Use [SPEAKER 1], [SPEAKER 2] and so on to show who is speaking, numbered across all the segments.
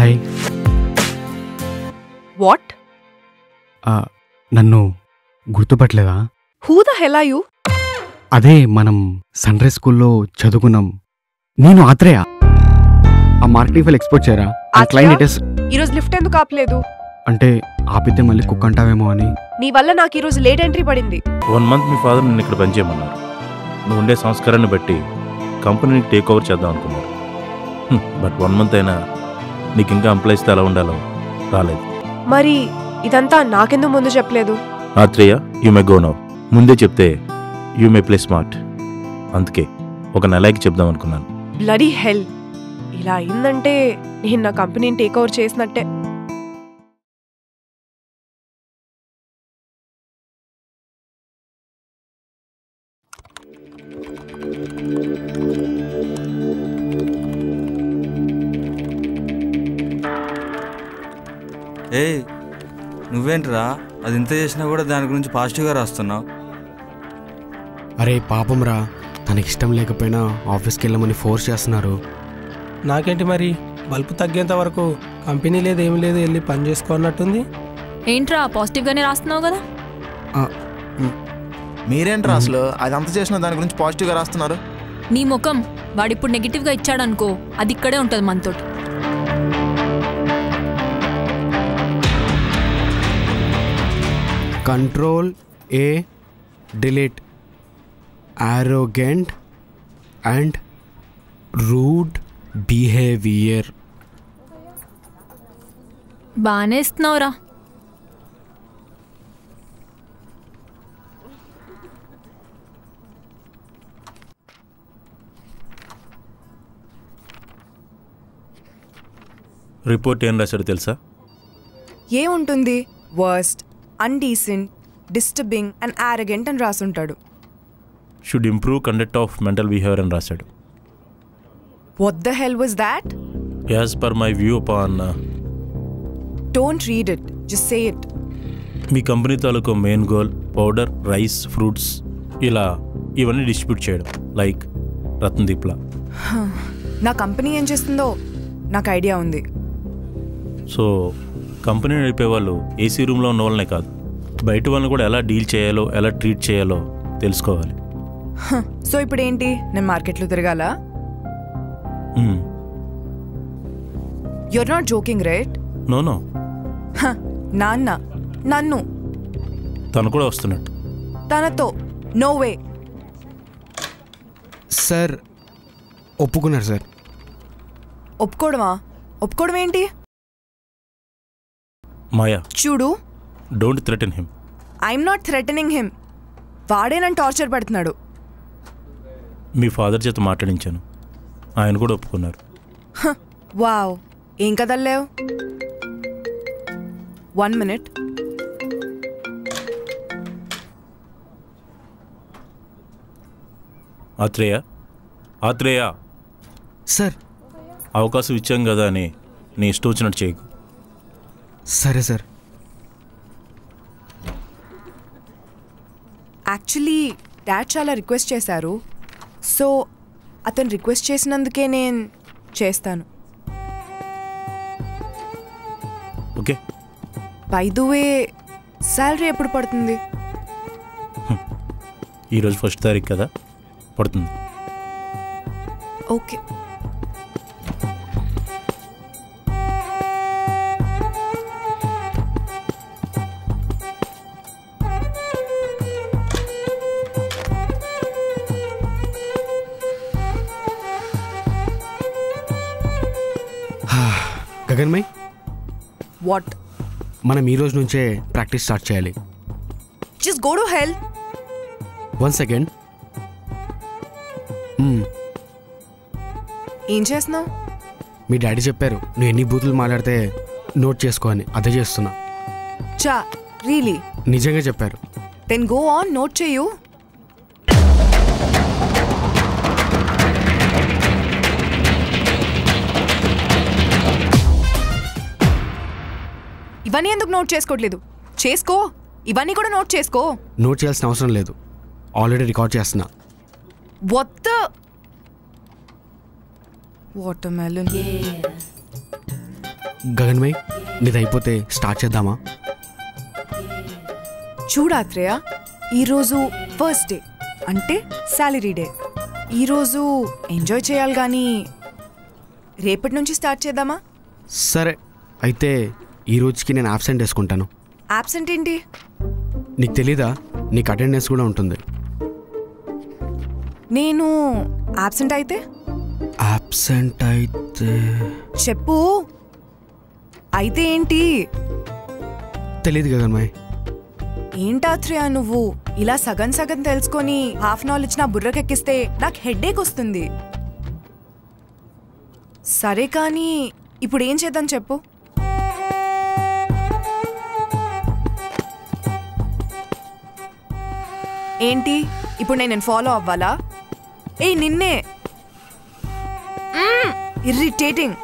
[SPEAKER 1] Hi.
[SPEAKER 2] What?
[SPEAKER 1] నన్ను గుర్తుపట్టలేదా?
[SPEAKER 2] Who the hell are you?
[SPEAKER 1] అదే మనం సన్ రైజ్ స్కూల్లో చదువుకున్నాం. నేను ఆత్రేయ. ఆ మార్కెటింగ్ ఫైల్ ఎక్స్పోర్ట్ చేయరా? క్లయింట్
[SPEAKER 2] ఈరోజు లిఫ్ట్ ఎందుకు ఆపలేదు?
[SPEAKER 1] అంటే ఆపితే మళ్ళీ కుక్ అంటావేమో అని.
[SPEAKER 2] నీ వల్ల నాకు ఈరోజు లేట్ ఎంట్రీ పడింది.
[SPEAKER 3] 1 month మీ ఫాదర్ నిన్ను ఇక్కడ పనిచేయమన్నారు. నువ్వు ఉండే సంస్కారాన్ని బట్టి కంపెనీని టేక్ ఓవర్ చేద్దాం అనుకున్నారు. బట్ 1 month అయినా నీకు ఇంకా ఎంప్లాయీస్తో ఎలా ఉండాలో రాలేదు.
[SPEAKER 2] మరి ఇదంతా నాకెందుకు ముందు చెప్పలేదు?
[SPEAKER 3] Atreya, you may go now. ముందే చెప్తే యూ మే ప్లే స్మార్ట్. అందుకే ఒక నెలకి చెప్దాం అనుకున్నాను.
[SPEAKER 2] Bloody hell. ఇలా అయిందంటే నేను నా కంపెనీని టేక్ ఓవర్ చేసినట్టే.
[SPEAKER 4] ఏయ్, నువ్వేంట్రా అది ఇంత చేసినా కూడా దాని గురించి పాజిటివ్గా రాస్తున్నావు?
[SPEAKER 1] అరే పాపం రా, తనకిష్టం లేకపోయినా ఆఫీస్కి వెళ్ళమని ఫోర్స్ చేస్తున్నారు.
[SPEAKER 5] నాకేంటి మరి, బల్బు తగ్గేంత వరకు కంపెనీ లేదు ఏమి లేదు, వెళ్ళి పని చేసుకో అన్నట్టుంది.
[SPEAKER 6] ఏంట్రా పాజిటివ్గానే రాస్తున్నావు కదా?
[SPEAKER 7] మీరేంట్రా అసలు అదంతా చేసిన దాని గురించి పాజిటివ్గా రాస్తున్నారు?
[SPEAKER 6] నీ ముఖం వాడిప్పుడు నెగిటివ్గా ఇచ్చాడనుకో, అది ఇక్కడే ఉంటుంది మనతోటి.
[SPEAKER 1] Control A delete. arrogant and rude behavior.
[SPEAKER 6] బాగానే ఇస్తున్నావురా.
[SPEAKER 3] రిపోర్ట్ ఏం రాశాడు తెలుసా?
[SPEAKER 2] ఏముంటుంది, worst, undecent, disturbing and arrogant అని రాసుంటాడు.
[SPEAKER 3] Should improve conduct of mental behaviour అని రాశాడు.
[SPEAKER 2] What the hell was that?
[SPEAKER 3] As per my view upon.
[SPEAKER 2] Don't read it, just say it.
[SPEAKER 3] మీ కంపెనీ తాలూకు main goal powder, rice, fruits ఇలా ఇవన్నీ distribute చేయడం, like రత్నదీప్లా.
[SPEAKER 2] నా కంపెనీ ఏం చేస్తుందో నాకు ఐడియా ఉంది.
[SPEAKER 3] సో కంపెనీ నడిపే వాళ్ళు ఏసీ రూమ్లో ఉన్న వాళ్ళనే కాదు, బయట వాళ్ళని కూడా ఎలా డీల్ చేయాలో, ఎలా ట్రీట్ చేయాలో తెలుసుకోవాలి.
[SPEAKER 2] సో ఇప్పుడు ఏంటి, నేను మార్కెట్లో తిరగాల? You're not joking right?
[SPEAKER 3] No no.
[SPEAKER 2] నాన్న నన్ను
[SPEAKER 3] తను కూడా వస్తున్నట్టు.
[SPEAKER 2] తనతో నో వే.
[SPEAKER 1] సార్ ఒప్పుకున్నారు సార్.
[SPEAKER 2] ఒప్పుకోవడమా? ఒప్పుకోవడం ఏంటి?
[SPEAKER 3] మాయా,
[SPEAKER 2] చూడు,
[SPEAKER 3] don't threaten him.
[SPEAKER 2] I'm not threatening him. వాడే నన్ను టార్చర్ పెడుతున్నాడు.
[SPEAKER 3] మీ ఫాదర్ చేత మాట్లాడించాను, ఆయన కూడా ఒప్పుకున్నారు.
[SPEAKER 2] వావ్, ఏం కదల్లేవు. 1 minute.
[SPEAKER 3] ఆత్రేయ, ఆత్రేయ
[SPEAKER 1] సార్.
[SPEAKER 3] అవకాశం ఇచ్చాం కదా అని నీ ఇష్టం వచ్చినట్టు చేయకు.
[SPEAKER 1] సరే సార్.
[SPEAKER 2] యాక్చువల్లీ డాడ్ చాలా రిక్వెస్ట్ చేశారు, సో అతను రిక్వెస్ట్ చేసినందుకే నేను చేస్తాను.
[SPEAKER 3] Okay.
[SPEAKER 2] By the way, salary ఎప్పుడు పడుతుంది?
[SPEAKER 3] ఈరోజు 1st తారీఖు కదా, పడుతుంది.
[SPEAKER 2] ఓకే.
[SPEAKER 1] గగన్మయ్,
[SPEAKER 2] వాట్?
[SPEAKER 1] మనం ఈ రోజు నుంచే ప్రాక్టీస్ స్టార్ట్ చేయాలి.
[SPEAKER 2] Just go to hell.
[SPEAKER 1] 1 second.
[SPEAKER 2] ఏం చేస్తున్నావు?
[SPEAKER 1] మీ డాడీ చెప్పారు నువ్వు ఎన్ని బూతులు మాట్లాడితే నోట్ చేసుకో అని, అదే చేస్తున్నా.
[SPEAKER 2] చా, రియలీ?
[SPEAKER 1] నిజంగా చెప్పారు.
[SPEAKER 2] దెన్ గో ఆన్, నోట్ చేయు. ఇవన్నీ ఎందుకు నోట్ చేసుకోవట్లేదు? చేసుకో, ఇవన్నీ కూడా నోట్ చేసుకో.
[SPEAKER 1] నోట్ చేయాల్సిన అవసరం లేదు, ఆల్రెడీ రికార్డ్ చేస్తున్నా.
[SPEAKER 2] What the? Watermelon.
[SPEAKER 1] గగన్మయ్ నీది అయిపోతే స్టార్ట్ చేద్దామా?
[SPEAKER 2] చూడాత్రేయ, ఈరోజు ఫస్ట్ డే అంటే సాలరీ డే. ఈరోజు ఎంజాయ్ చేయాలి కానీ రేపటి నుంచి స్టార్ట్ చేద్దామా?
[SPEAKER 1] సరే అయితే ఈ రోజుకి నేను ఆబ్సెంట్ వేసుకుంటాను.
[SPEAKER 2] యాబ్సెంట్ ఏంటి?
[SPEAKER 1] నీకు తెలీదా? నీకు అటెండెన్స్ కూడా ఉంటుంది.
[SPEAKER 2] నేను యాబ్సెంట్ అయితే
[SPEAKER 1] ఆబ్సెంట్ అయితే
[SPEAKER 2] చెప్పు. అయితే ఏంటి?
[SPEAKER 1] తెలీదు గగన్మయ్.
[SPEAKER 2] ఏంటాత్రేయ నువ్వు ఇలా సగం సగం తెలుసుకొని హాఫ్ నాలెడ్జ్ నా బుర్రకెక్కిస్తే నాకు హెడ్ఏక్ వస్తుంది. సరే కానీ ఇప్పుడు ఏం చేద్దాం చెప్పు. ఏంటి ఇప్పుడు నేను ఫాలో అవ్వాలా? నిన్నే ఇర్రిటేటింగ్.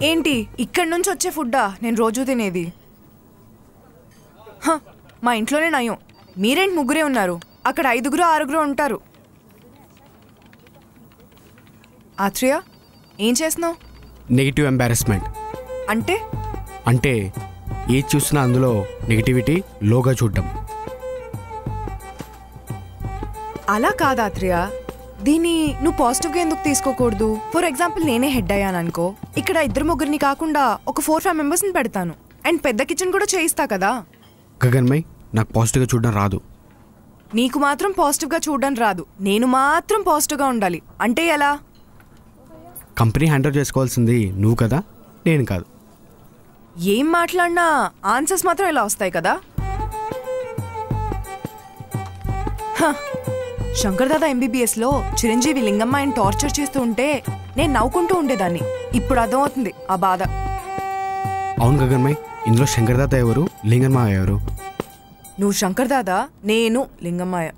[SPEAKER 2] ఏంటి ఇక్కడి నుంచి వచ్చే ఫుడ్డా నేను రోజు తినేది? మా ఇంట్లోనే నయం. మీరేంటి ముగ్గురే ఉన్నారు, అక్కడ 5గురు 6గురు ఉంటారు. ఆత్రేయ ఏం చేస్తున్నావు?
[SPEAKER 1] నెగిటివ్ ఎంబారెస్మెంట్
[SPEAKER 2] అంటే
[SPEAKER 1] అంటే ఏది చూసినా అందులో నెగిటివిటీ లోగా చూడడం.
[SPEAKER 2] అలా కాదు ఆత్రేయ, దీన్ని నువ్వు పాజిటివ్గా ఎందుకు తీసుకోకూడదు? ఫర్ ఎగ్జాంపుల్ నేనే హెడ్ అయ్యాను అనుకో, ఇక్కడ 2-3 కాకుండా ఒక 4-5 మెంబర్స్ని పెడతాను అండ్ పెద్ద కిచెన్ కూడా చేయిస్తా కదా.
[SPEAKER 1] గగన్మయ్ నాకు పాజిటివ్గా చూడడం రాదు.
[SPEAKER 2] నీకు మాత్రం పాజిటివ్గా చూడడం రాదు, నేను మాత్రం పాజిటివ్గా ఉండాలి అంటే ఎలా?
[SPEAKER 1] కంపెనీ హ్యాండిల్ చేసుకోవాల్సింది నువ్వు కదా, నేను కాదు.
[SPEAKER 2] ఏం మాట్లాడినా ఆన్సర్స్ మాత్రం ఇలా వస్తాయి కదా. శంకర్ దాదా MBBSలో చిరంజీవి లింగమ్మ ఆయన టార్చర్ చేస్తూ ఉంటే నేను నవ్వుకుంటూ ఉండేదాన్ని. ఇప్పుడు అర్థమవుతుంది ఆ బాధ.
[SPEAKER 1] అవును గగన్మయ్, ఇందులో శంకర్ దాదా ఎవరు, లింగమ్మ ఎవరు?
[SPEAKER 2] నువ్వు శంకర్ దాదా, నేను లింగమ్మాయ.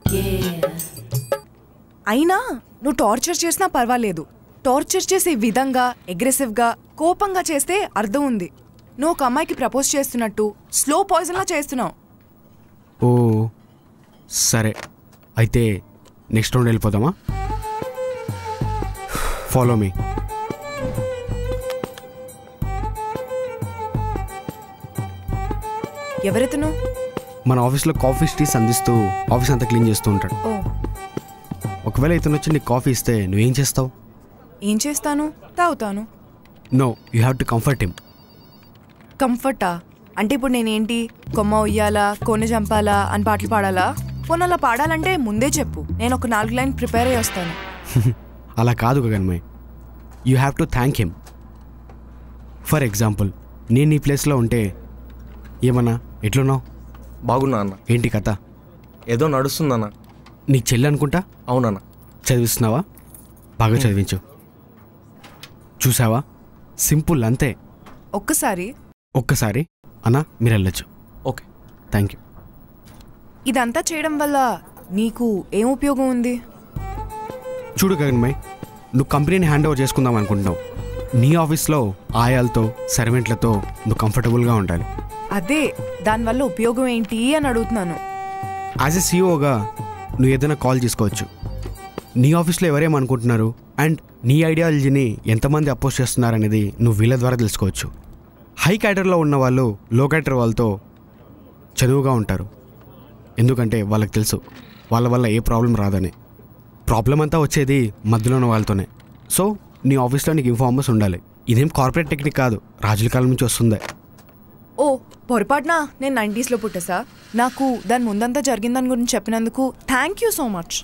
[SPEAKER 2] అయినా నువ్వు టార్చర్ చేసినా పర్వాలేదు, టార్చర్ చేసే విధంగా అగ్రెసివ్గా కోపంగా చేస్తే అర్థం ఉంది. నువ్వు ఒక అమ్మాయికి ప్రపోజ్ చేస్తున్నట్టు స్లో పాయిజన్లా చేస్తున్నావు.
[SPEAKER 1] ఓ సరే అయితే నెక్స్ట్ రౌండ్ వెళ్ళిపోదామా? Follow me.
[SPEAKER 2] ఎవరెతను?
[SPEAKER 1] మన ఆఫీస్లో కాఫీ టీస్ అందిస్తూ ఆఫీస్ అంతా క్లీన్ చేస్తూ ఉంటాడు.
[SPEAKER 2] ఓ
[SPEAKER 1] ఒకవేళ ఇతను వచ్చి నీకు కాఫీ ఇస్తే నువ్వేం చేస్తావు?
[SPEAKER 2] ఏం చేస్తాను? తాగుతాను.
[SPEAKER 1] No, you have to comfort him.
[SPEAKER 2] కంఫర్టా? అంటే ఇప్పుడు నేనేంటి కొమ్మ ఉయ్యాలా, కొన్ను చంపాలా అని పాటలు పాడాలా? పోనీ అలా పాడాలంటే ముందే చెప్పు, నేను ఒక 4 లైన్ ప్రిపేర్ అయ్యి వస్తాను.
[SPEAKER 1] అలా కాదు Gaganmay, you have to thank him. For example నేను నీ ప్లేస్లో ఉంటే ఏమన్నా ఎట్లున్నావు?
[SPEAKER 8] బాగున్నా అన్న.
[SPEAKER 1] ఏంటి కథ?
[SPEAKER 8] ఏదో నడుస్తుందన్న.
[SPEAKER 1] నీకు చెల్లి అనుకుంటా?
[SPEAKER 8] అవునన్న.
[SPEAKER 1] చదివిస్తున్నావా? బాగా చదివించు. చూసావా, సింపుల్ అంతే. ఒక్కసారి అన్నా మీరు వెళ్ళొచ్చు.
[SPEAKER 8] Okay,
[SPEAKER 1] thank you.
[SPEAKER 2] ఇదంతా చేయడం వల్ల నీకు ఏం ఉపయోగం ఉంది?
[SPEAKER 1] చూడు గగన్మయ్, నువ్వు కంపెనీని హ్యాండ్ ఓవర్ చేసుకుందాం అనుకుంటున్నావు. నీ ఆఫీస్లో ఆయాలతో సర్వెంట్లతో నువ్వు కంఫర్టబుల్గా ఉండాలి.
[SPEAKER 2] అదే, దానివల్ల ఉపయోగం ఏంటి అని అడుగుతున్నాను.
[SPEAKER 1] యాజ్ ఎ సీఈఓగా నువ్వు ఏదైనా కాల్ చేసుకోవచ్చు. నీ ఆఫీస్లో ఎవరేమనుకుంటున్నారు అండ్ నీ ఐడియాలజీని ఎంతమంది అపోజ్ చేస్తున్నారనేది నువ్వు వీళ్ళ ద్వారా తెలుసుకోవచ్చు. హై క్యాడర్లో ఉన్న వాళ్ళు లో క్యాడర్ వాళ్ళతో చదువుగా ఉంటారు, ఎందుకంటే వాళ్ళకి తెలుసు వాళ్ళ వల్ల ఏ ప్రాబ్లం రాదని. ప్రాబ్లం అంతా వచ్చేది మధ్యలో ఉన్న వాళ్ళతోనే. సో నీ ఆఫీస్లో నీకు ఇన్ఫార్మర్స్ ఉండాలి. ఇదేం కార్పొరేట్ టెక్నిక్ కాదు, రాజుల కాలం నుంచి వస్తుంది.
[SPEAKER 2] ఓ పొరపాటున నేను 90sలో పుట్టేసా. నాకు దాని ముందంతా జరిగిందని గురించి చెప్పినందుకు థ్యాంక్ యూ సో మచ్.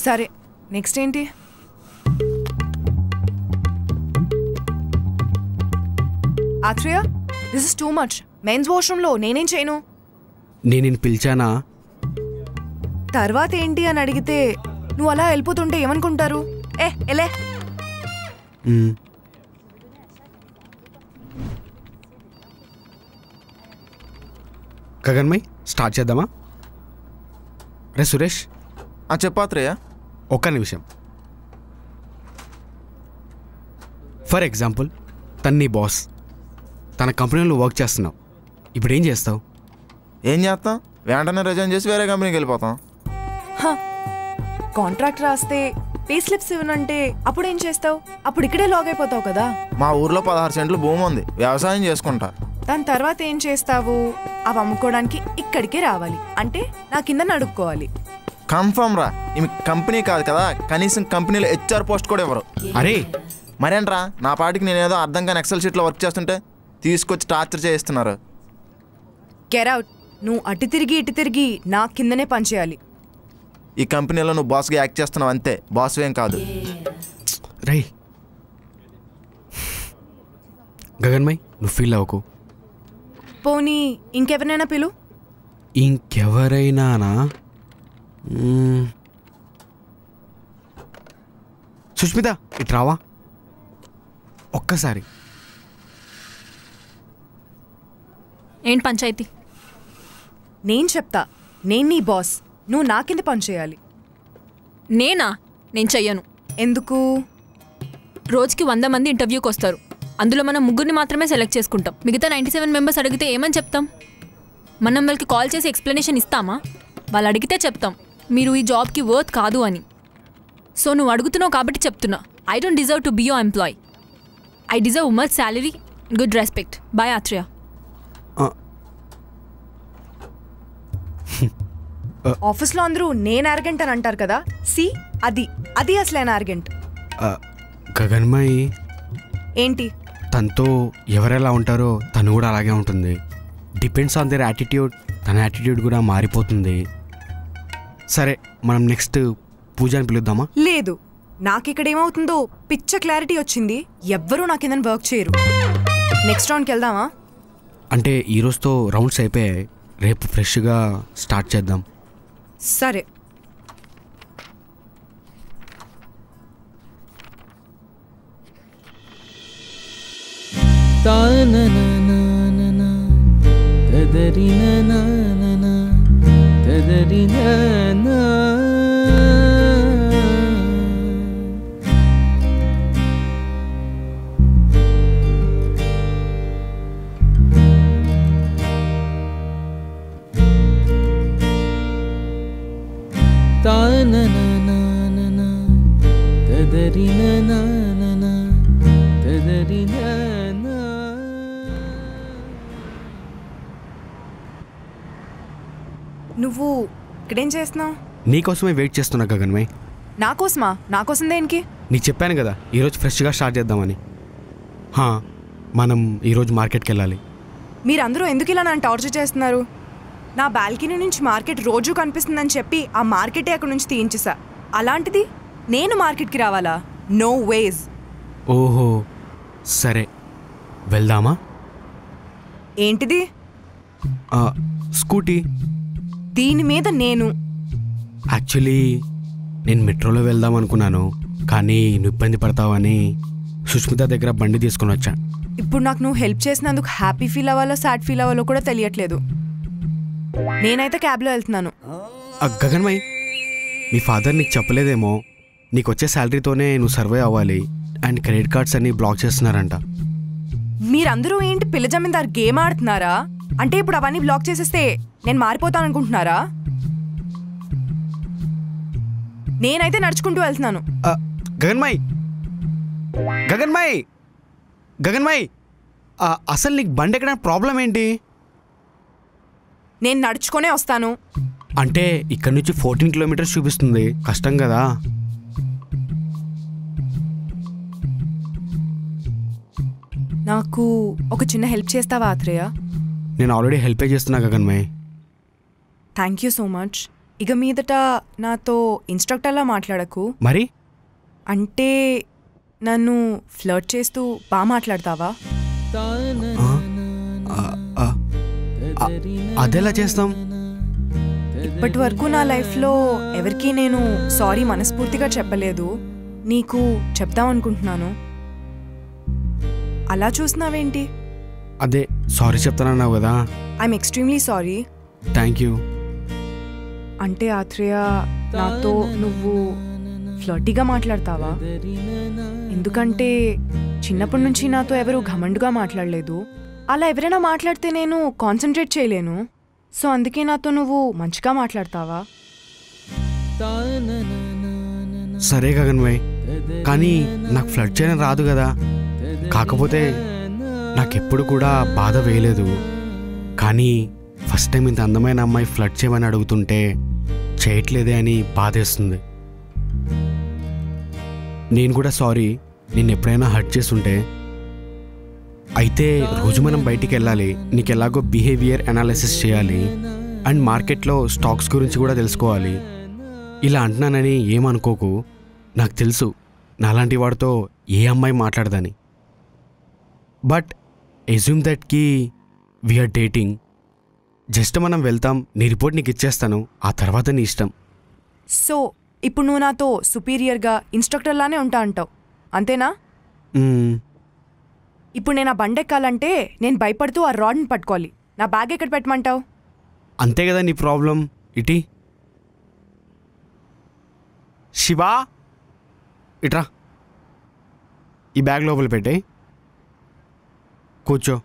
[SPEAKER 2] సరే నెక్స్ట్ ఏంటి? Atreya, this is too much. Men's వాష్రూమ్లో నేనేం చేయను?
[SPEAKER 1] నేను పిలిచానా?
[SPEAKER 2] తర్వాత ఏంటి అని అడిగితే నువ్వు అలా వెళ్ళిపోతుంటే ఏమనుకుంటారు? ఎలే.
[SPEAKER 1] గగన్మయ్ స్టార్ట్ చేద్దామా? రే సురేష్.
[SPEAKER 7] చెప్పాత్రేయ.
[SPEAKER 1] ఒక్క నిమిషం. ఫర్ ఎగ్జాంపుల్ తను నీ బాస్, తన కంపెనీలో వర్క్ చేస్తున్నావు. ఇప్పుడు ఏం చేస్తావు?
[SPEAKER 7] ఏం చేస్తాం? వెంటనే రిజైన్ చేసి వేరే కంపెనీకి వెళ్ళిపోతాం.
[SPEAKER 2] కాంట్రాక్ట్ రాస్తే పే స్లిప్స్ ఇవ్వనంటే అప్పుడు ఏం చేస్తావు? అప్పుడు ఇక్కడే లాగ్ అయిపోతావు కదా.
[SPEAKER 7] మా ఊర్లో 16 సెంట్లు భూమి ఉంది, వ్యవసాయం చేసుకుంటా.
[SPEAKER 2] దాని తర్వాత ఏం చేస్తావు? అవి అమ్ముకోవడానికి ఇక్కడికే రావాలి, అంటే నా కింద నడుక్కోవాలి.
[SPEAKER 7] కన్ఫర్మ్ రా, ఈమె కంపెనీ కాదు కదా, కనీసం కంపెనీలో HR పోస్ట్ కూడా ఇవ్వరు.
[SPEAKER 1] అరే
[SPEAKER 7] మరేంట్రా, నా పాటికి నేనేదో అర్థం కాని ఎక్సెల్ షీట్లో వర్క్ చేస్తుంటే తీసుకొచ్చి టార్చర్ చేయిస్తున్నారు.
[SPEAKER 2] Get out. నువ్వు అటు తిరిగి ఇటు తిరిగి నా కిందనే పనిచేయాలి.
[SPEAKER 7] ఈ కంపెనీలో నువ్వు బాస్గా యాక్ట్ చేస్తున్నావు అంతే, బాస్ ఏం కాదు.
[SPEAKER 1] రై గగన్మయ్, నువ్వు ఫీల్ అవ్వకు.
[SPEAKER 2] పోనీ ఇంకెవరినైనా పిలు.
[SPEAKER 1] ఇంకెవరైనానా? సుష్మిత, ఇటు రావా ఒక్కసారి.
[SPEAKER 6] ఏంటి పంచాయతీ?
[SPEAKER 2] నేను చెప్తా, నేను నీ బాస్, నువ్వు నా కింద పనిచేయాలి.
[SPEAKER 6] నేనా? నేను చెయ్యను.
[SPEAKER 2] ఎందుకు?
[SPEAKER 6] రోజుకి 100 మంది ఇంటర్వ్యూకి వస్తారు, అందులో మనం 3 మాత్రమే సెలెక్ట్ చేసుకుంటాం. మిగతా 97 మెంబర్స్ అడిగితే ఏమని చెప్తాం? మనం వాళ్ళకి కాల్ చేసి ఎక్స్ప్లెనేషన్ ఇస్తామా? వాళ్ళు అడిగితే చెప్తాం మీరు ఈ జాబ్కి వర్త్ కాదు అని. సో నువ్వు అడుగుతున్నావు కాబట్టి చెప్తున్నా, I don't deserve to be your employee. I deserve much salary, good respect. Bye Atreya.
[SPEAKER 2] ఆఫీస్లో అందరూ నేను అరగెంట్ అని అంటారు కదా, సి అది అసలైన అరగెంట్.
[SPEAKER 1] గగన్మయ్
[SPEAKER 2] ఏంటి?
[SPEAKER 1] తనతో ఎవరెలా ఉంటారో తను కూడా అలాగే ఉంటుంది. Depends on their attitude. తన యాటిట్యూడ్ కూడా మారిపోతుంది. సరే, మనం నెక్స్ట్ పూజని పిలుద్దామా?
[SPEAKER 2] లేదు, నాకు ఇక్కడ ఏమవుతుందో పిచ్చ క్లారిటీ వచ్చింది. ఎవ్వరూ నాకు కింద వర్క్ చేయరు. నెక్స్ట్ రౌండ్కి వెళ్దామా?
[SPEAKER 1] అంటే ఈరోజుతో రౌండ్స్ అయిపోయాయి, రేపు ఫ్రెష్గా స్టార్ట్ చేద్దాం.
[SPEAKER 2] సరే. నువ్వు ఇక్కడేం చేస్తున్నావు?
[SPEAKER 1] నీకోసమే వెయిట్ చేస్తున్నా గగన్మయ్.
[SPEAKER 2] నాకోసమా? నాకోసం దేనికి?
[SPEAKER 1] నీకు చెప్పాను కదా ఈరోజు ఫ్రెష్గా స్టార్ట్ చేద్దామని. మనం ఈరోజు మార్కెట్కి వెళ్ళాలి.
[SPEAKER 2] మీరందరూ ఎందుకు ఇలా నన్ను టార్చర్ చేస్తున్నారు? నా బాల్కనీ నుంచి మార్కెట్ రోజు కనిపిస్తుందని చెప్పి ఆ మార్కెటే అక్కడ నుంచి తీయించేసా. అలాంటిది నేను మార్కెట్కి రావాలా? No ways.
[SPEAKER 1] ఓహో, సరే వెళ్దామా?
[SPEAKER 2] ఏంటిది?
[SPEAKER 1] స్కూటీ.
[SPEAKER 2] దీని మీద నేను
[SPEAKER 1] యాక్చువల్లీ నేను మెట్రోలో వెళ్దాం అనుకున్నాను, కానీ నువ్వు ఇబ్బంది పడతావని సుష్మిత దగ్గర బండి తీసుకుని వచ్చా.
[SPEAKER 2] ఇప్పుడు నాకు నువ్వు హెల్ప్ చేసినందుకు హ్యాపీ ఫీల్ అవ్వాలో సాడ్ ఫీల్ అవ్వాలో కూడా తెలియట్లేదు. నేనైతే క్యాబ్లో వెళ్తున్నాను.
[SPEAKER 1] గగన్మయ్, మీ ఫాదర్ నీకు చెప్పలేదేమో, నీకు వచ్చే శాలరీతోనే నువ్వు సర్వే అవ్వాలి అండ్ క్రెడిట్ కార్డ్స్ అన్ని బ్లాక్ చేస్తున్నారంట.
[SPEAKER 2] మీరందరూ ఏంటి పిల్ల జమీందార్ గేమ్ ఆడుతున్నారా? అంటే ఇప్పుడు అవన్నీ బ్లాక్ చేసేస్తే నేను మారిపోతాను అనుకుంటున్నారా? నేనైతే నడుచుకుంటూ వెళ్తున్నాను.
[SPEAKER 1] గగన్మయ్, గగన్మయ్, గగన్మయ్, అసలు నీకు బండి ఎక్కడ ప్రాబ్లం ఏంటి?
[SPEAKER 2] నేను నడుచుకునే వస్తాను.
[SPEAKER 1] అంటే ఇక్కడ నుంచి 14 కిలోమీటర్స్ చూపిస్తుంది, కష్టం కదా.
[SPEAKER 2] నాకు ఒక చిన్న హెల్ప్ చేస్తావా ఆత్రేయ?
[SPEAKER 1] నేను ఆల్రెడీ హెల్ప్ చేస్తున్నా Gaganmay.
[SPEAKER 2] Thank you so much. ఇక మీదట నాతో ఇన్స్ట్రక్టర్లా మాట్లాడకు.
[SPEAKER 1] మరి
[SPEAKER 2] అంటే నన్ను ఫ్లర్ట్ చేస్తూ బాగా మాట్లాడతావా?
[SPEAKER 1] అదెలా చేస్తాం?
[SPEAKER 2] ఇప్పటి వరకు నా లైఫ్లో ఎవరికీ నేను సారీ మనస్ఫూర్తిగా చెప్పలేదు. నీకు చెప్దామనుకుంటున్నాను. అలా చూస్తున్నావేంటి?
[SPEAKER 1] అదే సారీ చెప్తానన్నావు కదా.
[SPEAKER 2] I'm extremely sorry.
[SPEAKER 1] Thank you.
[SPEAKER 2] అంటే ఆత్రేయ, నాతో నువ్వు ఫ్లర్టీగా మాట్లాడతావా? ఎందుకంటే చిన్నప్పటి నుంచి నాతో ఎవరు ఘమండుగా మాట్లాడలేదు. అలా ఎవరైనా మాట్లాడితే నేను కాన్సన్ట్రేట్ చేయలేను. సో అందుకే నాతో నువ్వు మంచిగా మాట్లాడతావా?
[SPEAKER 1] సరే గగన్భాయ్, కానీ నాకు ఫ్లడ్ చేయడం రాదు కదా. కాకపోతే నాకెప్పుడు కూడా బాధ వేయలేదు. కానీ ఫస్ట్ టైం ఇంత అందమైన అమ్మాయి ఫ్లడ్ చేయమని అడుగుతుంటే చేయట్లేదే అని బాధేస్తుంది. నేను కూడా సారీ, నేను ఎప్పుడైనా హర్ట్ చేస్తుంటే. అయితే రోజు మనం బయటికి వెళ్ళాలి, నీకు ఎలాగో బిహేవియర్ అనాలిసిస్ చేయాలి అండ్ మార్కెట్లో స్టాక్స్ గురించి కూడా తెలుసుకోవాలి. ఇలా అంటున్నానని ఏమనుకోకు, నాకు తెలుసు నాలాంటి వాడితో ఏ అమ్మాయి మాట్లాడదని. బట్ ఎజ్యూమ్ దట్కి వీఆర్ డేటింగ్. జస్ట్ మనం వెళ్తాం, నీ రిపోర్ట్ నీకు ఇచ్చేస్తాను, ఆ తర్వాత నీ ఇష్టం.
[SPEAKER 2] సో ఇప్పుడు నువ్వు నాతో సుపీరియర్గా ఇన్స్ట్రక్టర్లానే ఉంటా అంటావు, అంతేనా? ఇప్పుడు నేను ఆ బండెక్కాలంటే నేను భయపడుతూ ఆ రాడ్ని పట్టుకోవాలి. నా బ్యాగ్ ఎక్కడ పెట్టమంటావు?
[SPEAKER 1] అంతే కదా నీ ప్రాబ్లం. ఇటీ శివా, ఇట్రా, ఈ బ్యాగ్ లోపల పెట్టే కూర్చో.